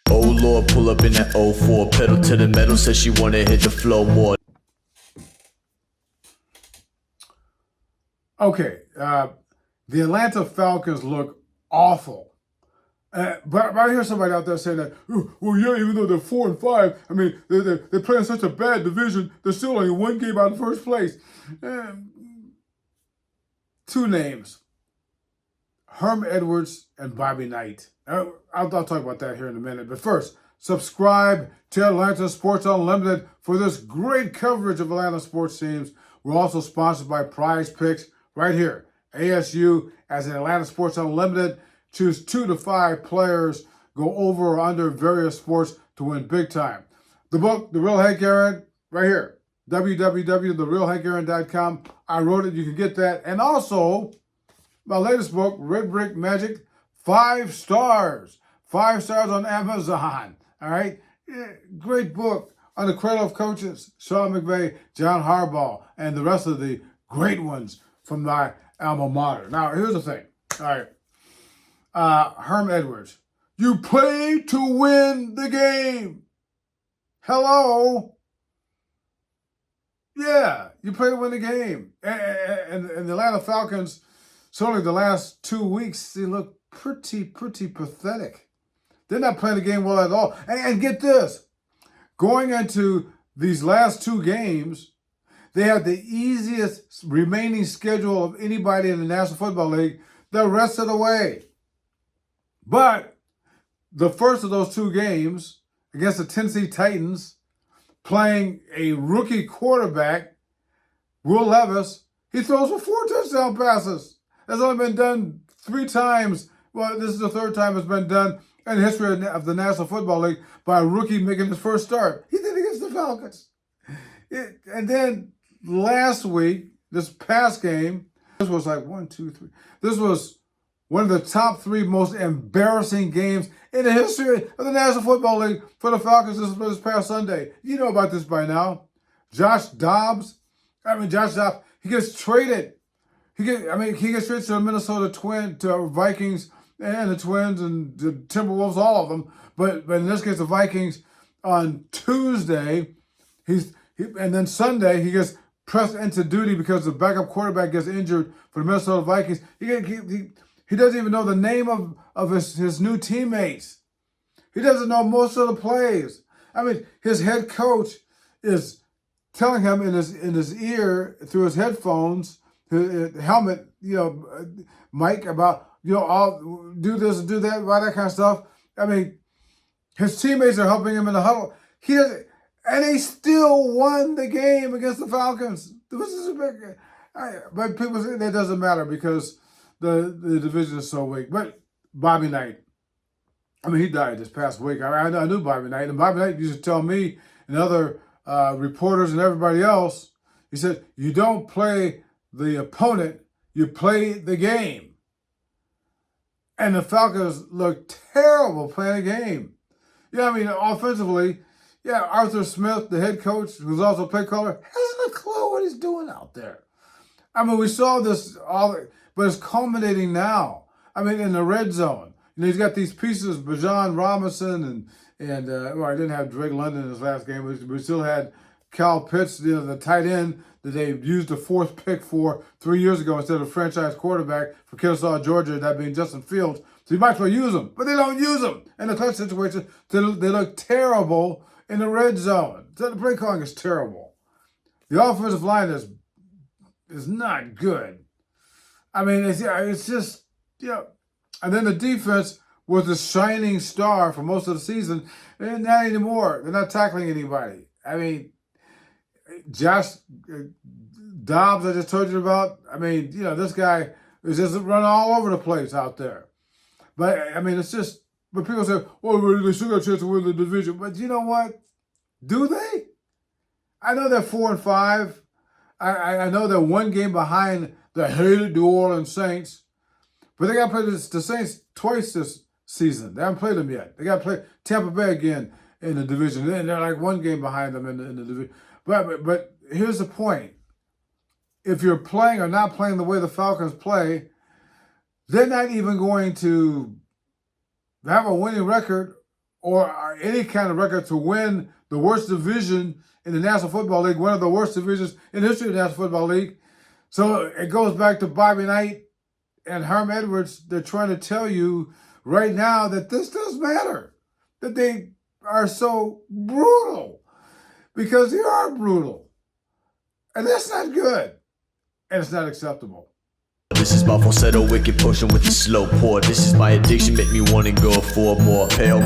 Oh Lord, pull up in that '04, pedal to the metal, says she wanna hit the floor more. Okay, the Atlanta Falcons look awful. But I hear somebody out there saying that, "Oh, well, yeah, even though they're 4-5, I mean, they're playing such a bad division, they're still only one game out of first place." Two names, Herm Edwards and Bobby Knight. I'll talk about that here in a minute. But first, subscribe to Atlanta Sports Unlimited for this great coverage of Atlanta sports teams. We're also sponsored by Prize Picks right here. ASU as in Atlanta Sports Unlimited. Choose 2 to 5 players, go over or under various sports to win big time. The book, The Real Hank Aaron, right here. www.therealhankaaron.com. I wrote it. You can get that. And also, my latest book, Red Brick Magic, 5 stars. 5 stars on Amazon. All right? Yeah, great book on the cradle of coaches, Sean McVay, John Harbaugh, and the rest of the great ones from my alma mater. Now, here's the thing. All right. Herm Edwards. You play to win the game. Hello? Yeah, you play to win the game. And the Atlanta Falcons, certainly the last 2 weeks, they look pretty pathetic. They're not playing the game well at all. And get this. Going into these last 2 games, they have the easiest remaining schedule of anybody in the National Football League the rest of the way. But the first of those 2 games against the Tennessee Titans, playing a rookie quarterback, Will Levis, he throws for 4 touchdown passes. That's only been done 3 times. Well, this is the 3rd time it's been done in the history of the National Football League by a rookie making his first start. He did it against the Falcons. And then last week, this past game, this was like 1, 2, 3. This was one of the top 3 most embarrassing games in the history of the National Football League for the Falcons this past Sunday. You know about this by now. Josh Dobbs, he gets traded. He gets traded to the Minnesota to Vikings and the Twins and the Timberwolves, all of them. But in this case, the Vikings on Tuesday, and then Sunday he gets pressed into duty because the backup quarterback gets injured for the Minnesota Vikings. He doesn't even know the name of his new teammates. He doesn't know most of the plays. I mean, his head coach is telling him in his ear through his headphones, his helmet, mic about, I'll do this and do that, all that kind of stuff. I mean, his teammates are helping him in the huddle. He doesn't, and they still won the game against the Falcons. This is a big, but people say that doesn't matter because the division is so weak. But Bobby Knight, he died this past week. I knew Bobby Knight, and Bobby Knight used to tell me and other reporters and everybody else, he said, you don't play the opponent, you play the game. And the Falcons look terrible playing the game. Offensively, Arthur Smith, the head coach, who's also a play caller, hasn't a clue what he's doing out there. We saw this but it's culminating now. In the red zone. He's got these pieces, Bijan Robinson, and I didn't have Drake London in his last game, but we still had Cal Pitts, the tight end that they used the 4th pick for 3 years ago instead of franchise quarterback for Kennesaw, Georgia, that being Justin Fields. So you might as well use them, but they don't use them. In the clutch situation, they look terrible in the red zone. So the play calling is terrible. The offensive line is not good. It's just, And then the defense was the shining star for most of the season. And not anymore. They're not tackling anybody. Josh Dobbs, I just told you about. This guy is just running all over the place out there. But, it's just, but people say, they still got a chance to win the division. But you know what? Do they? I know they're 4-5. I know they're 1 game behind the hated New Orleans Saints. But they got to play the Saints twice this season. They haven't played them yet. They got to play Tampa Bay again in the division. And they're like 1 game behind them in the division. But here's the point. If you're playing or not playing the way the Falcons play, they're not even going to to have a winning record or any kind of record to win the worst division in the National Football League, one of the worst divisions in the history of the National Football League. So it goes back to Bobby Knight and Herm Edwards. They're trying to tell you right now that this does matter, that they are so brutal, because they are brutal. And that's not good. And it's not acceptable. This is my falsetto, wicked potion with the slow pour. This is my addiction, make me wanna go for more. Pale